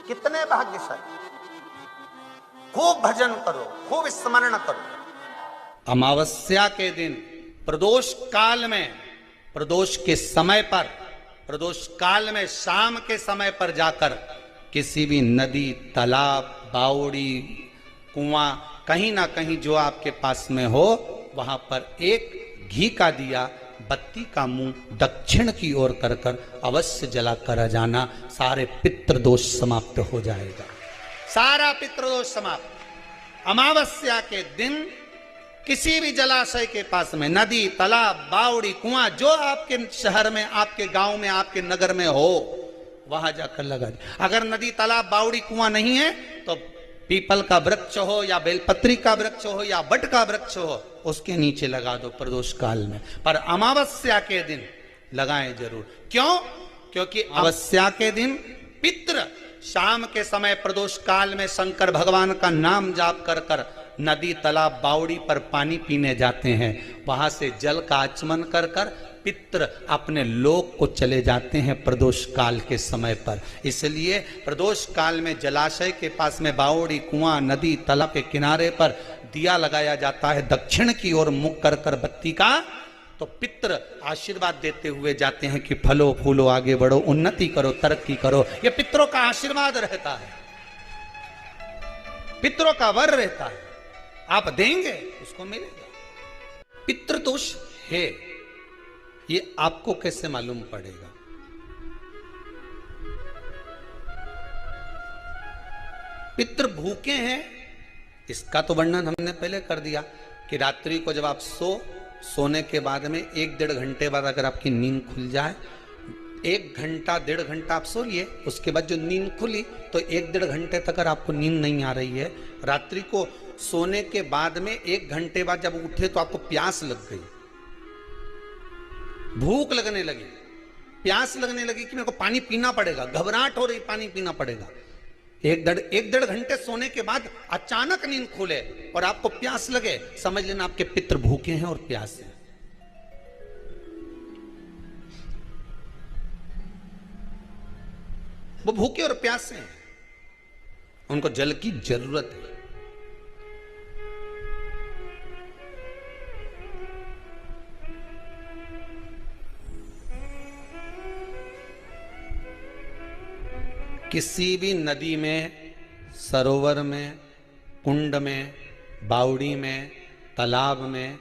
कितने भाग्यशाली। खूब भजन करो, खूब स्मरण करो। अमावस्या के दिन प्रदोष काल में, प्रदोष के समय पर, प्रदोष काल में शाम के समय पर जाकर किसी भी नदी, तालाब, बावड़ी, कुआं, कहीं ना कहीं जो आपके पास में हो, वहां पर एक घी का दिया, बत्ती का मुंह दक्षिण की ओर कर कर अवश्य जला कर जाना। सारे पितृदोष समाप्त हो जाएगा, सारा पितृदोष समाप्त। अमावस्या के दिन किसी भी जलाशय के पास में, नदी, तालाब, बावड़ी, कुआं, जो आपके शहर में, आपके गांव में, आपके नगर में हो, वहां जाकर लगा दे। अगर नदी, तालाब, बावड़ी, कुआं नहीं है तो पीपल का वृक्ष हो या बेलपत्री का वृक्ष हो या बट का वृक्ष हो, उसके नीचे लगा दो प्रदोष काल में। पर अमावस्या के दिन लगाएं जरूर। क्यों? क्योंकि अमावस्या के दिन पितृ शाम के समय प्रदोष काल में शंकर भगवान का नाम जाप कर कर नदी, तालाब, बावड़ी पर पानी पीने जाते हैं। वहां से जल का आचमन कर कर पितृ अपने लोक को चले जाते हैं प्रदोष काल के समय पर। इसलिए प्रदोष काल में जलाशय के पास में, बावड़ी, कुआं, नदी, तालाब के किनारे पर दिया लगाया जाता है दक्षिण की ओर मुख कर कर बत्ती का। तो पितृ आशीर्वाद देते हुए जाते हैं कि फलो फूलो, आगे बढ़ो, उन्नति करो, तरक्की करो। ये पितरों का आशीर्वाद रहता है, पितरों का वर रहता है। आप देंगे उसको मिलेगा। पितृदोष है, ये आपको कैसे मालूम पड़ेगा? पितृ भूखे हैं, इसका तो वर्णन हमने पहले कर दिया कि रात्रि को जब आप सोने के बाद में 1-1.5 घंटे बाद अगर आपकी नींद खुल जाए, 1 घंटा 1.5 घंटा आप सोइए, उसके बाद जो नींद खुली तो 1-1.5 घंटे तक अगर आपको नींद नहीं आ रही है, रात्रि को सोने के बाद में 1 घंटे बाद जब उठे तो आपको प्यास लग गई, भूख लगने लगी, प्यास लगने लगी कि मेरे को पानी पीना पड़ेगा, घबराहट हो रही, पानी पीना पड़ेगा। 1-1.5 घंटे सोने के बाद अचानक नींद खुले और आपको प्यास लगे, समझ लेना आपके पितृ भूखे हैं और प्यास है। वो भूखे और प्यासे हैं, उनको जल की जरूरत है। किसी भी नदी में, सरोवर में, कुंड में, बावड़ी में, तालाब में,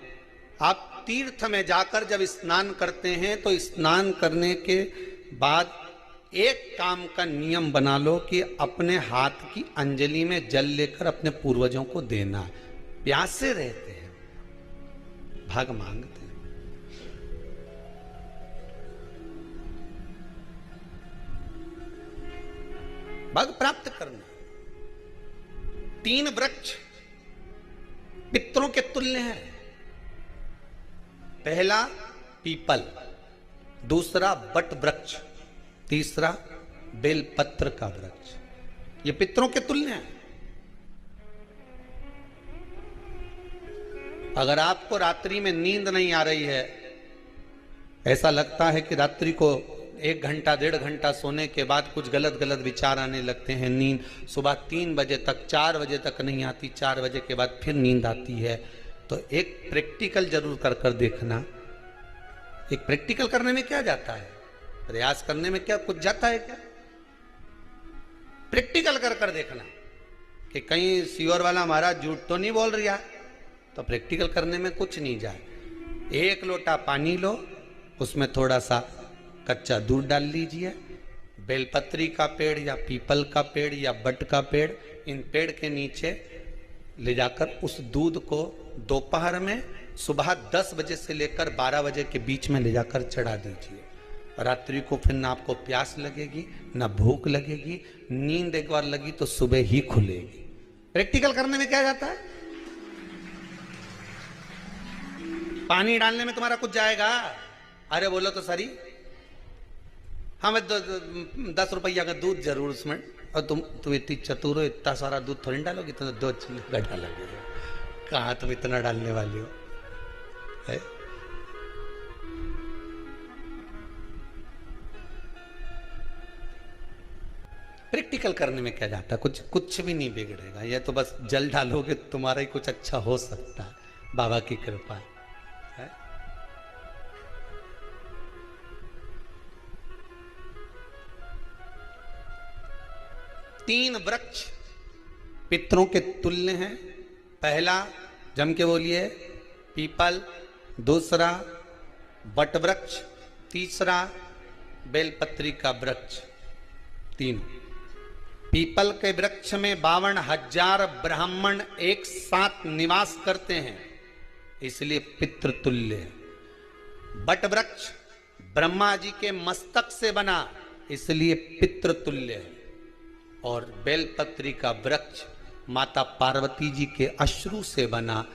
आप तीर्थ में जाकर जब स्नान करते हैं तो स्नान करने के बाद एक काम का नियम बना लो कि अपने हाथ की अंजलि में जल लेकर अपने पूर्वजों को देना। प्यासे रहते हैं, भाग मांगते हैं। भाग प्राप्त करना। 3 वृक्ष पितरों के तुल्य हैं। पहला पीपल, दूसरा बट वृक्ष, तीसरा बेलपत्र का वृक्ष। ये पितरों के तुल्य हैं। अगर आपको रात्रि में नींद नहीं आ रही है, ऐसा लगता है कि रात्रि को 1 घंटा 1.5 घंटा सोने के बाद कुछ गलत गलत विचार आने लगते हैं, नींद सुबह 3 बजे तक, 4 बजे तक नहीं आती, 4 बजे के बाद फिर नींद आती है, तो एक प्रैक्टिकल जरूर कर कर देखना। एक प्रैक्टिकल करने में क्या जाता है, प्रयास करने में क्या कुछ जाता है क्या? प्रैक्टिकल कर कर देखना कि कहीं सीवर वाला महाराज झूठ तो नहीं बोल रहा, तो प्रैक्टिकल करने में कुछ नहीं जाए। 1 लोटा पानी लो, उसमें थोड़ा सा कच्चा दूध डाल लीजिए, बेलपत्री का पेड़ या पीपल का पेड़ या बट का पेड़, इन पेड़ के नीचे ले जाकर उस दूध को दोपहर में सुबह 10 बजे से लेकर 12 बजे के बीच में ले जाकर चढ़ा दीजिए। रात्रि को फिर ना आपको प्यास लगेगी, ना भूख लगेगी, नींद एक बार लगी तो सुबह ही खुलेगी। प्रैक्टिकल करने में क्या जाता है? पानी डालने में तुम्हारा कुछ जाएगा? अरे बोलो तो सरी, हमें 10 रुपया का दूध जरूर उसमें, और तुम इतनी चतुर हो, इतना सारा दूध थोड़ी डालोगी, तो 2 चिल्ला डालोगे। कहाँ तुम इतना डालने वाली हो है? प्रैक्टिकल करने में क्या जाता है, कुछ भी नहीं बिगड़ेगा, ये तो बस जल डालोगे तुम्हारा ही कुछ अच्छा हो सकता है, बाबा की कृपा है। तीन वृक्ष पितरों के तुल्य हैं। पहला जम के बोलिए पीपल, दूसरा बट वृक्ष, तीसरा बेलपत्री का वृक्ष। तीन पीपल के वृक्ष में 52,000 ब्राह्मण एक साथ निवास करते हैं, इसलिए पितृतुल्य है। बट वृक्ष ब्रह्मा जी के मस्तक से बना, इसलिए पितृतुल्य है। और बेलपत्री का वृक्ष माता पार्वती जी के अश्रु से बना।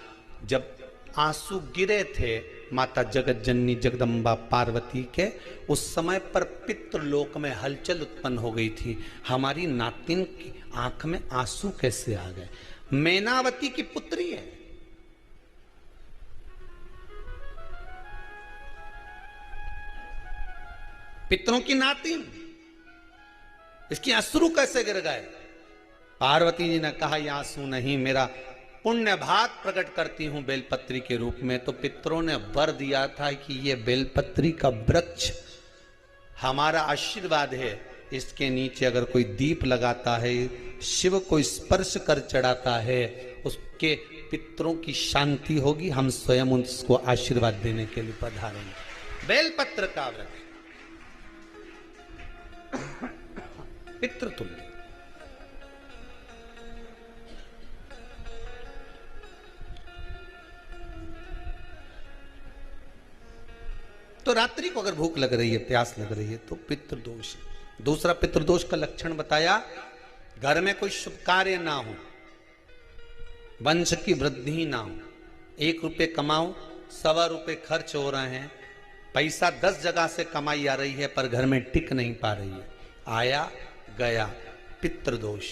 जब आंसू गिरे थे माता जगत जननी जगदम्बा पार्वती के, उस समय पर पितृलोक में हलचल उत्पन्न हो गई थी। हमारी नातिन की आंख में आंसू कैसे आ गए? मैनावती की पुत्री है, पितरों की नातिन, इसकी अश्रु कैसे गिर गए? पार्वती जी ने कहा ये आंसू नहीं, मेरा पुण्य भाग प्रकट करती हूं बेलपत्री के रूप में। तो पितरों ने वर दिया था कि ये बेलपत्री का वृक्ष हमारा आशीर्वाद है, इसके नीचे अगर कोई दीप लगाता है, शिव को स्पर्श कर चढ़ाता है, उसके पितरों की शांति होगी। हम स्वयं उसको आशीर्वाद देने के लिए पधारेंगे। बेलपत्र का वृक्ष पितृतुल्य। तो रात्रि को अगर भूख लग रही है, प्यास लग रही है, तो पितृदोष है। दूसरा पितृदोष का लक्षण बताया, घर में कोई शुभ कार्य ना हो, वंश की वृद्धि ना हो। 1 रुपये कमाओ, 1.25 रुपये खर्च हो रहे हैं, पैसा 10 जगह से कमाई आ रही है पर घर में टिक नहीं पा रही है, आया गया, पितृदोष।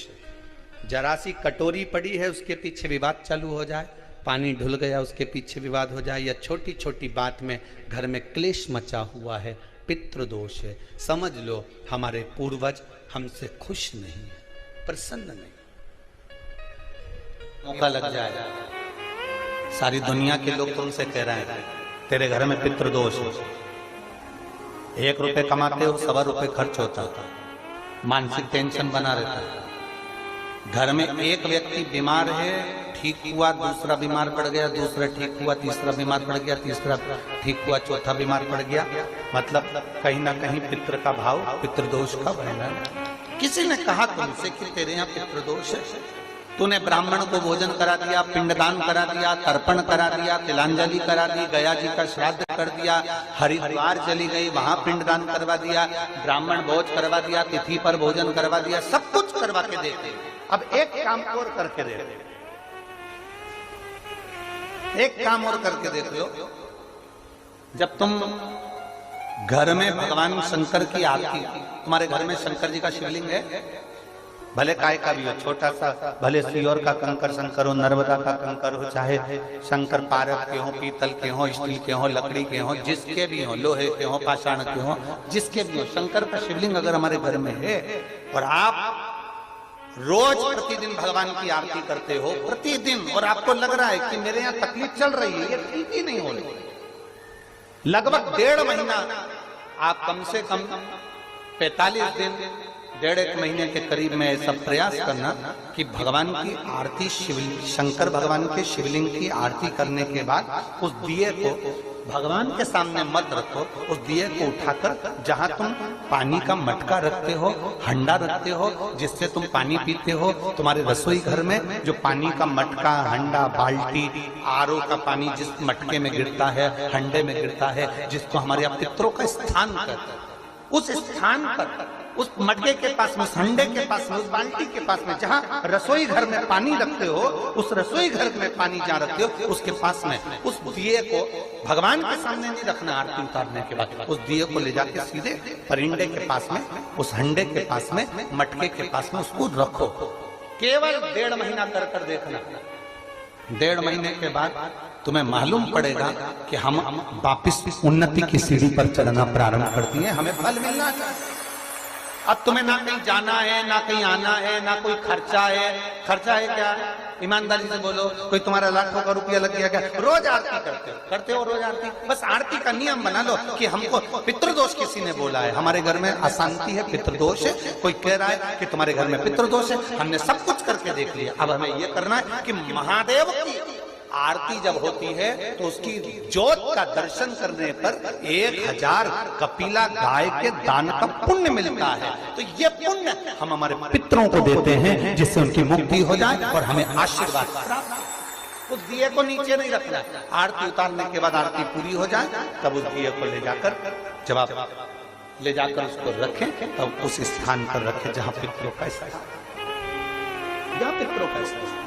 जरा सी कटोरी पड़ी है उसके पीछे विवाद चालू हो जाए, पानी ढुल गया उसके पीछे विवाद हो जाए, या छोटी छोटी बात में घर में क्लेश मचा हुआ है, पितृदोष है। समझ लो हमारे पूर्वज हमसे खुश नहीं, प्रसन्न नहीं। मौका लग जाए, सारी दुनिया के लोग तुमसे कह रहे हैं तेरे घर में पितृदोष है। 1 रुपये कमाते हो, 1.25 रुपये खर्च होता है, मानसिक टेंशन बना रहता है। घर में एक व्यक्ति बीमार है, ठीक हुआ, दूसरा बीमार पड़ गया, दूसरा ठीक हुआ, तीसरा बीमार पड़ गया, तीसरा ठीक हुआ, चौथा बीमार पड़ गया। मतलब कहीं ना कहीं पितृ का भाव, पितृदोष का वर्णन। किसी ने कहा तुमसे कि तेरे यहाँ पितृदोष है, तूने ब्राह्मण को भोजन करा दिया, पिंडदान करा दिया, तर्पण करा दिया, तिलांजलि करा दी, गया जी का श्राद्ध कर दिया, हरिद्वार चली गई, वहां पिंडदान करवा दिया, ब्राह्मण भोज करवा दिया, तिथि पर भोजन करवा दिया, सब कुछ करवा के देते। अब एक काम और करके देख, एक काम और करके देख लो। जब तुम घर में भगवान शंकर की आरती, तुम्हारे घर में शंकर जी का शिवलिंग है, भले काय का भी हो, छोटा सा, भले सियोर का कंकर शंकर हो, नर्मदा का कंकर हो, चाहे शंकर पारक के हो, पीतल के हो, स्टील के हो, लकड़ी के हो, जिसके भी हो, लोहे के हो, पाषाण के हो, जिसके भी हो, शंकर का शिवलिंग अगर हमारे घर में है और आप रोज प्रतिदिन भगवान की आरती करते हो, प्रतिदिन, और आपको लग रहा है कि मेरे यहाँ तकलीफ चल रही है, ये ठीक ही नहीं हो रही, लगभग 1.5 महीना आप कम से कम 45 दिन, 1.5 महीने के करीब में ऐसा प्रयास करना कि भगवान की आरती, शंकर भगवान के शिवलिंग की आरती करने के बाद उस दिए को भगवान के सामने मत रखो, उस दिए को उठाकर जहां तुम पानी का मटका रखते हो, हंडा रखते हो, जिससे तुम पानी पीते हो, तुम्हारे रसोई घर में जो पानी का मटका, हंडा, बाल्टी, आरओ का पानी जिस मटके में गिरता है, हंडे में गिरता है, जिसको हमारे यहाँ पितरों का स्थान कहते हैं, उस स्थान पर, उस मटके के पास में, उस हंडे के पास में, उस बाल्टी के पास में, जहां रसोई घर में पानी रखते हो, उस रसोई घर में पानी जहां रखते हो, उसके पास में उस दिए को भगवान के सामने नहीं रखना। आरती उतारने के बाद उस दिए को ले जाके सीधे परिंडे के पास में, उस हंडे के पास में, मटके के पास में उसको रखो। केवल 1.5 महीना कर कर देखना। 1.5 महीने के बाद तुम्हें मालूम पड़ेगा कि हम वापिस उन्नति की सीढ़ी पर चढ़ना प्रारंभ करती हैं, हमें फल मिलना चाहिए। अब तुम्हें ना कहीं जाना है, ना कहीं आना है, ना कोई खर्चा है। खर्चा है क्या? ईमानदारी से बोलो, कोई तुम्हारा लाखों का रुपया लग गया क्या? रोज आरती करते हो रोज आरती। बस आरती का नियम बना लो कि हमको पितृदोष किसी ने बोला है, हमारे घर में अशांति है, पितृदोष है, कोई कह रहा है कि तुम्हारे घर में पितृदोष है। हमने सब कुछ करके देख लिया, अब हमें यह करना है कि महादेव की आरती जब होती है तो उसकी ज्योत का दर्शन करने पर 1000 कपिला गाय के दान का पुण्य मिलता है। तो ये पुण्य हम हमारे पितरों को देते हैं, जिससे उनकी मुक्ति हो जाए और हमें आशीर्वाद प्राप्त। उस दिए को नीचे नहीं रखना, आरती उतारने के बाद आरती पूरी हो जाए तब उस दिए को ले जाकर, जब आप ले जाकर उसको रखें तब उस स्थान पर रखें जहां पितरों का स्थान, जहां पितरों का स्थान।